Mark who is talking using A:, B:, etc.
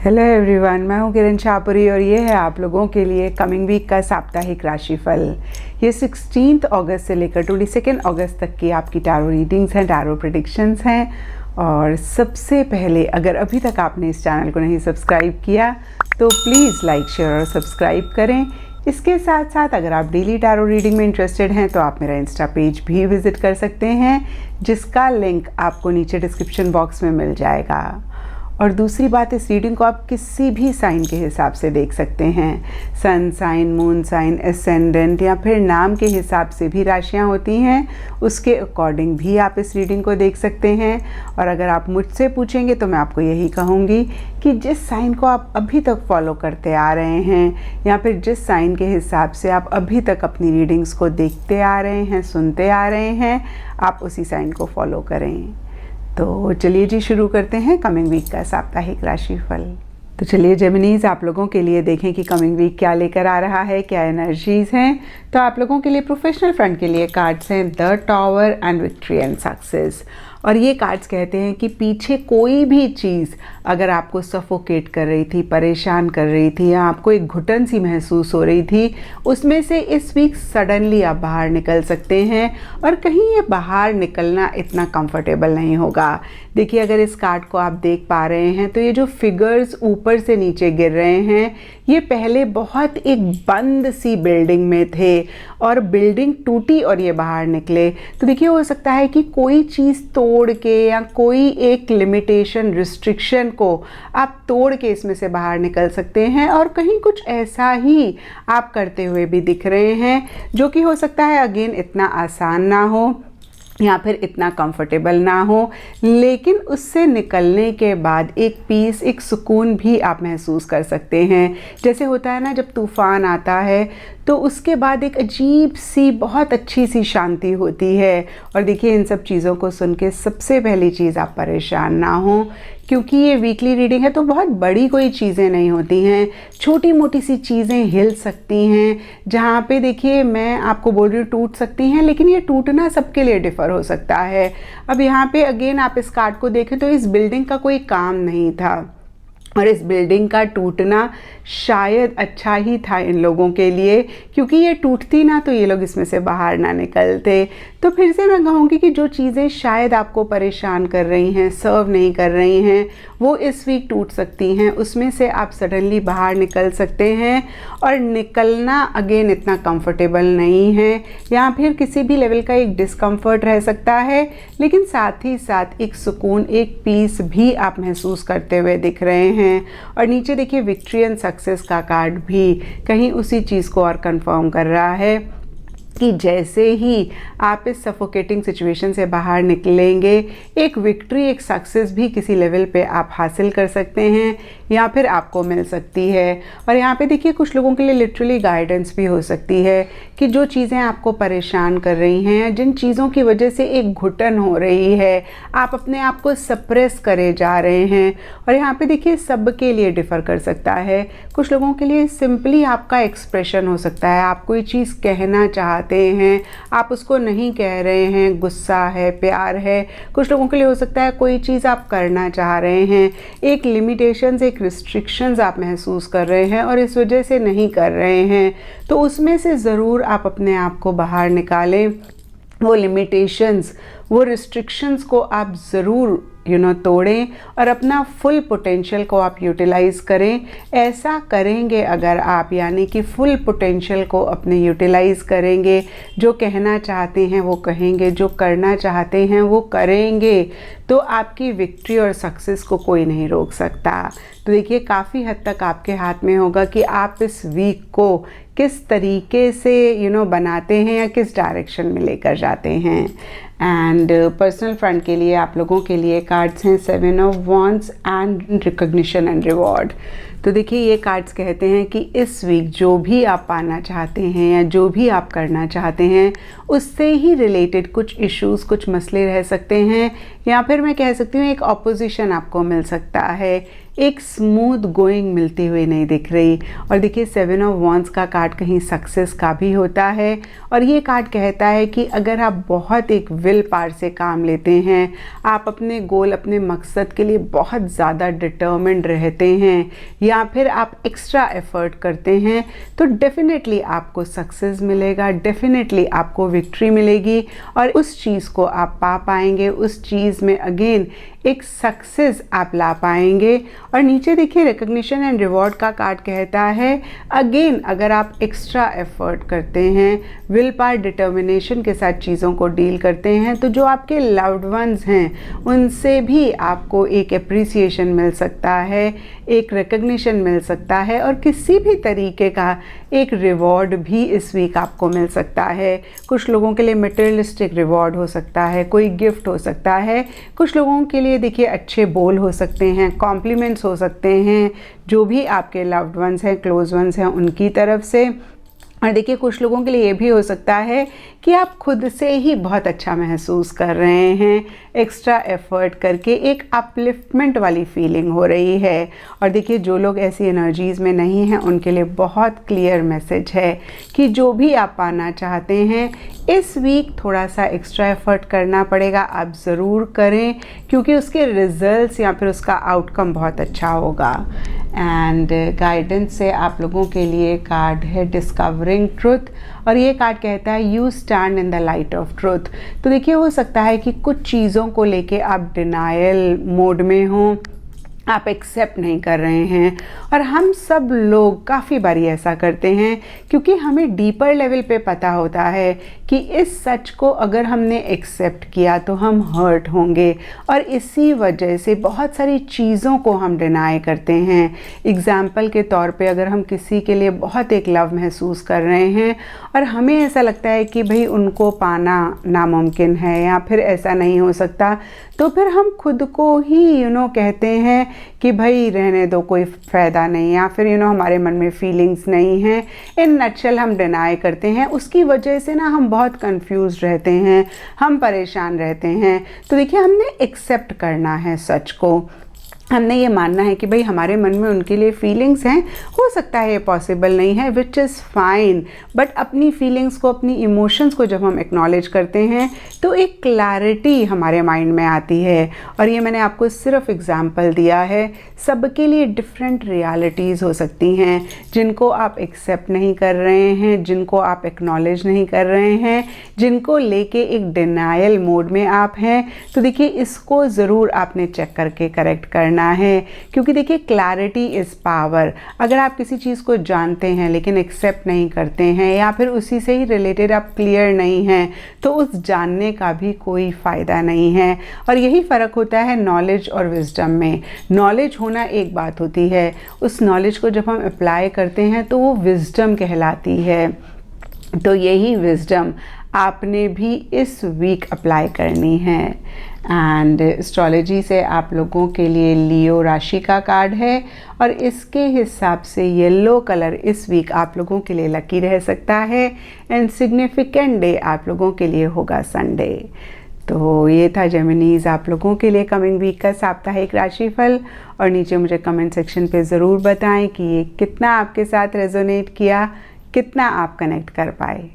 A: Hello everyone, मैं हूं किरण शाहपुरी और ये है आप लोगों के लिए कमिंग वीक का साप्ताहिक राशिफल। ये 16 अगस्त से लेकर 22 अगस्त तक की आपकी टैरो रीडिंग्स हैं, टैरो प्रेडिक्शंस हैं। और सबसे पहले अगर अभी तक आपने इस चैनल को नहीं सब्सक्राइब किया तो प्लीज़ लाइक, शेयर और सब्सक्राइब करें। इसके साथ साथ अगर आप डेली टैरो रीडिंग में इंटरेस्टेड हैं तो आप मेरा इंस्टा पेज भी विज़िट कर सकते हैं, जिसका लिंक आपको नीचे डिस्क्रिप्शन बॉक्स में मिल जाएगा। और दूसरी बात, इस रीडिंग को आप किसी भी साइन के हिसाब से देख सकते हैं। Sun sign, moon sign, ascendant या फिर नाम के हिसाब से भी राशियां होती हैं, उसके अकॉर्डिंग भी आप इस रीडिंग को देख सकते हैं। और अगर आप मुझसे पूछेंगे तो मैं आपको यही कहूँगी कि जिस साइन को आप अभी तक फॉलो करते आ रहे हैं या फिर जिस साइन के हिसाब से आप अभी तक अपनी रीडिंग्स को देखते आ रहे हैं, सुनते आ रहे हैं, आप उसी साइन को फॉलो करें। तो चलिए जी, शुरू करते हैं कमिंग वीक का साप्ताहिक राशिफल। तो चलिए जेमिनीज, आप लोगों के लिए देखें कि कमिंग वीक क्या लेकर आ रहा है, क्या एनर्जीज़ हैं। तो आप लोगों के लिए प्रोफेशनल फ्रंट के लिए कार्ड्स हैं the tower and victory and success. और ये कार्ड्स कहते हैं कि पीछे कोई भी चीज़ अगर आपको सफोकेट कर रही थी, परेशान कर रही थी या आपको एक घुटन सी महसूस हो रही थी, उसमें से इस वीक सडनली आप बाहर निकल सकते हैं। और कहीं ये बाहर निकलना इतना कंफर्टेबल नहीं होगा। देखिए, अगर इस कार्ड को आप देख पा रहे हैं तो ये जो फिगर्स ऊपर से नीचे गिर रहे हैं, ये पहले बहुत एक बंद सी बिल्डिंग में थे और बिल्डिंग टूटी और ये बाहर निकले। तो देखिए, हो सकता है कि कोई चीज़ तोड़ के या कोई एक लिमिटेशन, रिस्ट्रिक्शन को आप तोड़ के इसमें से बाहर निकल सकते हैं। और कहीं कुछ ऐसा ही आप करते हुए भी दिख रहे हैं जो कि हो सकता है अगेन इतना आसान ना हो या फिर इतना कंफर्टेबल ना हो, लेकिन उससे निकलने के बाद एक पीस, एक सुकून भी आप महसूस कर सकते हैं। जैसे होता है ना, जब तूफ़ान आता है तो उसके बाद एक अजीब सी, बहुत अच्छी सी शांति होती है। और देखिए, इन सब चीज़ों को सुन के सबसे पहली चीज़, आप परेशान ना हो, क्योंकि ये वीकली रीडिंग है तो बहुत बड़ी कोई चीज़ें नहीं होती हैं, छोटी मोटी सी चीज़ें हिल सकती हैं। जहाँ पे देखिए, मैं आपको बोल रही हूँ टूट सकती हैं, लेकिन ये टूटना सबके लिए डिफ़र हो सकता है। अब यहाँ पे अगेन आप इस कार्ड को देखें तो इस बिल्डिंग का कोई काम नहीं था और इस बिल्डिंग का टूटना शायद अच्छा ही था इन लोगों के लिए, क्योंकि ये टूटती ना तो ये लोग इसमें से बाहर ना निकलते। तो फिर से मैं कहूँगी कि जो चीज़ें शायद आपको परेशान कर रही हैं, सर्व नहीं कर रही हैं, वो इस वीक टूट सकती हैं। उसमें से आप सडनली बाहर निकल सकते हैं। और निकलना अगेन इतना कंफर्टेबल नहीं है, या फिर किसी भी लेवल का एक डिस्कम्फर्ट रह सकता है, लेकिन साथ ही साथ एक सुकून, एक पीस भी आप महसूस करते हुए दिख रहे हैं। और नीचे देखिए, विक्ट्री एंड सक्सेस का कार्ड भी कहीं उसी चीज़ को और कंफर्म कर रहा है कि जैसे ही आप इस सफोकेटिंग सिचुएशन से बाहर निकलेंगे, एक विक्ट्री, एक सक्सेस भी किसी लेवल पे आप हासिल कर सकते हैं या फिर आपको मिल सकती है। और यहाँ पे देखिए, कुछ लोगों के लिए लिटरली गाइडेंस भी हो सकती है कि जो चीज़ें आपको परेशान कर रही हैं, जिन चीज़ों की वजह से एक घुटन हो रही है, आप अपने आप को सप्रेस करे जा रहे हैं। और यहाँ पे देखिए, सबके लिए डिफ़र कर सकता है। कुछ लोगों के लिए सिंपली आपका एक्सप्रेशन हो सकता है, आप कोई चीज़ कहना चाहते हैं, आप उसको नहीं कह रहे हैं, गुस्सा है, प्यार है। कुछ लोगों के लिए हो सकता है कोई चीज़ आप करना चाह रहे हैं, एक लिमिटेशंस, एक रिस्ट्रिक्शंस आप महसूस कर रहे हैं और इस वजह से नहीं कर रहे हैं। तो उसमें से ज़रूर आप अपने आप को बाहर निकालें। वो लिमिटेशंस, वो रिस्ट्रिक्शंस को आप ज़रूर तोड़ें और अपना फुल पोटेंशियल को आप यूटिलाइज़ करें। ऐसा करेंगे अगर आप, यानी कि फुल पोटेंशियल को अपने यूटिलाइज़ करेंगे, जो कहना चाहते हैं वो कहेंगे, जो करना चाहते हैं वो करेंगे, तो आपकी विक्ट्री और सक्सेस को कोई नहीं रोक सकता। तो देखिए, काफ़ी हद तक आपके हाथ में होगा कि आप इस वीक को किस तरीके से बनाते हैं या किस डायरेक्शन में लेकर जाते हैं। एंड पर्सनल फ्रंट के लिए आप लोगों के लिए कार्ड्स हैं 7 of wands and recognition and reward. तो देखिए, ये कार्ड्स कहते हैं कि इस वीक जो भी आप पाना चाहते हैं या जो भी आप करना चाहते हैं, उससे ही रिलेटेड कुछ इश्यूज़, कुछ मसले रह सकते हैं, या फिर मैं कह सकती हूँ एक ऑपोजिशन आपको मिल सकता है, एक स्मूथ गोइंग मिलती हुई नहीं दिख रही। और देखिए 7 ऑफ वॉन्ड्स का कार्ड कहीं सक्सेस का भी होता है और ये कार्ड कहता है कि अगर आप बहुत एक विल पावर से काम लेते हैं, आप अपने गोल, अपने मकसद के लिए बहुत ज़्यादा डिटर्मिन्ड रहते हैं या फिर आप एक्स्ट्रा एफर्ट करते हैं, तो डेफिनेटली आपको सक्सेस मिलेगा, डेफिनेटली आपको विक्ट्री मिलेगी और उस चीज़ को आप पा पाएंगे, उस चीज़ में अगेन एक सक्सेस आप ला पाएंगे। और नीचे देखिए रिकग्निशन एंड रिवॉर्ड का कार्ड कहता है अगेन अगर आप एक्स्ट्रा एफर्ट करते हैं, विल पावर डिटर्मिनेशन के साथ चीज़ों को डील करते हैं, तो जो आपके लव्ड वंस हैं उनसे भी आपको एक एप्रिसिएशन मिल सकता है, एक रिकग्निशन मिल सकता है और किसी भी तरीके का एक रिवॉर्ड भी इस वीक आपको मिल सकता है। कुछ लोगों के लिए मटेरियलिस्टिक रिवॉर्ड हो सकता है, कोई गिफ्ट हो सकता है, कुछ लोगों के लिए देखिए अच्छे बोल हो सकते हैं, कॉम्प्लीमेंट्स हो सकते हैं, जो भी आपके लव्ड वंस हैं, क्लोज वंस हैं उनकी तरफ से। और देखिए कुछ लोगों के लिए ये भी हो सकता है कि आप खुद से ही बहुत अच्छा महसूस कर रहे हैं, एक्स्ट्रा एफर्ट करके एक अपलिफ्टमेंट वाली फीलिंग हो रही है। और देखिए जो लोग ऐसी एनर्जीज़ में नहीं हैं उनके लिए बहुत क्लियर मैसेज है कि जो भी आप पाना चाहते हैं इस वीक थोड़ा सा एक्स्ट्रा एफर्ट करना पड़ेगा, आप ज़रूर करें क्योंकि उसके रिजल्ट्स या फिर उसका आउटकम बहुत अच्छा होगा। एंड गाइडेंस से आप लोगों के लिए कार्ड है डिस्कवरिंग ट्रुथ और ये कार्ड कहता है you stand in the light of truth. तो देखिए हो सकता है कि कुछ चीज़ों को लेके आप डिनायल मोड में हों, आप एक्सेप्ट नहीं कर रहे हैं और हम सब लोग काफ़ी बारी ऐसा करते हैं क्योंकि हमें डीपर लेवल पे पता होता है कि इस सच को अगर हमने एक्सेप्ट किया तो हम हर्ट होंगे और इसी वजह से बहुत सारी चीज़ों को हम डिनाई करते हैं। एग्ज़ाम्पल के तौर पे अगर हम किसी के लिए बहुत एक लव महसूस कर रहे हैं और हमें ऐसा लगता है कि भाई उनको पाना नामुमकिन है या फिर ऐसा नहीं हो सकता, तो फिर हम खुद को ही कहते हैं कि भाई रहने दो, कोई फ़ायदा नहीं, या फिर हमारे मन में फीलिंग्स नहीं हैं। इन नटशल हम डिनाई करते हैं, उसकी वजह से ना हम बहुत कंफ्यूज रहते हैं, हम परेशान रहते हैं। तो देखिए हमने एक्सेप्ट करना है सच को, हमने ये मानना है कि भाई हमारे मन में उनके लिए फीलिंग्स हैं, हो सकता है ये पॉसिबल नहीं है, विच इज़ फाइन, बट अपनी फीलिंग्स को, अपनी इमोशंस को जब हम एक्नॉलेज करते हैं तो एक क्लैरिटी हमारे माइंड में आती है। और ये मैंने आपको सिर्फ एग्जांपल दिया है, सबके लिए डिफरेंट रियलिटीज़ हो सकती हैं जिनको आप एक्सेप्ट नहीं कर रहे हैं, जिनको आप एक्नॉलेज नहीं कर रहे हैं, जिनको लेके एक डिनायल मोड में आप हैं। तो देखिए इसको ज़रूर आपने चेक करके करेक्ट करना है क्योंकि देखिए क्लैरिटी इज़ पावर। अगर आप किसी चीज़ को जानते हैं लेकिन एक्सेप्ट नहीं करते हैं या फिर उसी से ही रिलेटेड आप क्लियर नहीं हैं तो उस जानने का भी कोई फ़ायदा नहीं है। और यही फ़र्क होता है नॉलेज और विजडम में। नॉलेज होना एक बात होती है, उस नॉलेज को जब हम अप्लाई करते हैं तो वो विजडम कहलाती है। तो यही विजडम आपने भी इस वीक अप्लाई करनी है। एंड एस्ट्रोलॉजी से आप लोगों के लिए लियो राशि का कार्ड है और इसके हिसाब से येलो कलर इस वीक आप लोगों के लिए लकी रह सकता है एंड सिग्निफिकेंट डे आप लोगों के लिए होगा संडे। तो ये था जेमिनीज आप लोगों के लिए कमिंग वीक का साप्ताहिक राशिफल। और नीचे मुझे कमेंट सेक्शन पे ज़रूर बताएं कि ये कितना आपके साथ रेजोनेट किया, कितना आप कनेक्ट कर पाए।